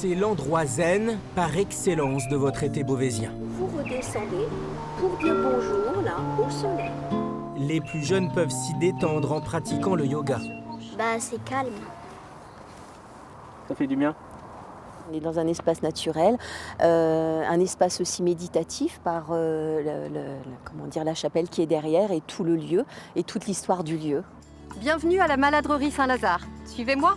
C'est l'endroit zen par excellence de votre été beauvaisien. Vous redescendez pour dire bonjour là au soleil. Les plus jeunes peuvent s'y détendre en pratiquant le yoga. Bah c'est calme. Ça fait du bien. On est dans un espace naturel, un espace aussi méditatif par la chapelle qui est derrière et tout le lieu et toute l'histoire du lieu. Bienvenue à la maladrerie Saint-Lazare. Suivez-moi.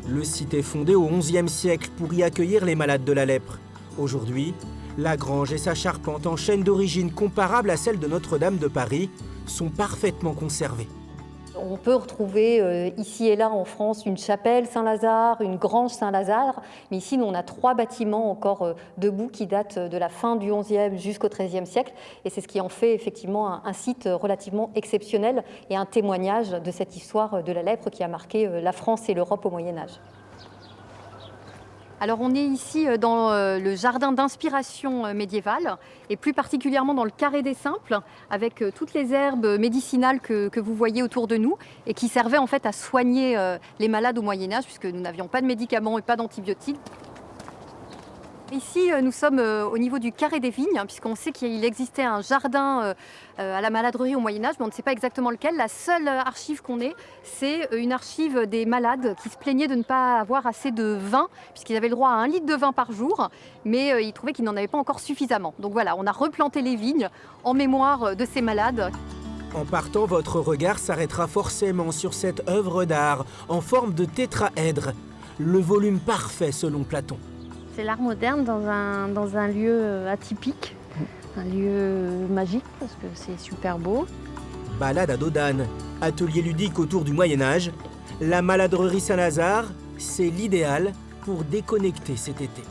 Le site est fondé au XIe siècle pour y accueillir les malades de la lèpre. Aujourd'hui, la grange et sa charpente en chêne d'origine comparable à celle de Notre-Dame de Paris sont parfaitement conservées. On peut retrouver ici et là en France une chapelle Saint-Lazare, une grange Saint-Lazare, mais ici nous on a 3 bâtiments encore debout qui datent de la fin du XIe jusqu'au XIIIe siècle et c'est ce qui en fait effectivement un site relativement exceptionnel et un témoignage de cette histoire de la lèpre qui a marqué la France et l'Europe au Moyen-Âge. Alors on est ici dans le jardin d'inspiration médiévale et plus particulièrement dans le carré des Simples avec toutes les herbes médicinales que vous voyez autour de nous et qui servaient en fait à soigner les malades au Moyen-Âge puisque nous n'avions pas de médicaments et pas d'antibiotiques. Ici, nous sommes au niveau du carré des vignes, puisqu'on sait qu'il existait un jardin à la maladrerie au Moyen-Âge, mais on ne sait pas exactement lequel. La seule archive qu'on ait, c'est une archive des malades qui se plaignaient de ne pas avoir assez de vin, puisqu'ils avaient le droit à 1 litre de vin par jour, mais ils trouvaient qu'ils n'en avaient pas encore suffisamment. Donc voilà, on a replanté les vignes en mémoire de ces malades. En partant, votre regard s'arrêtera forcément sur cette œuvre d'art en forme de tétraèdre, le volume parfait selon Platon. C'est l'art moderne dans un lieu atypique, un lieu magique parce que c'est super beau. Balade à dos d'âne, atelier ludique autour du Moyen-Âge, la maladrerie Saint-Lazare, c'est l'idéal pour déconnecter cet été.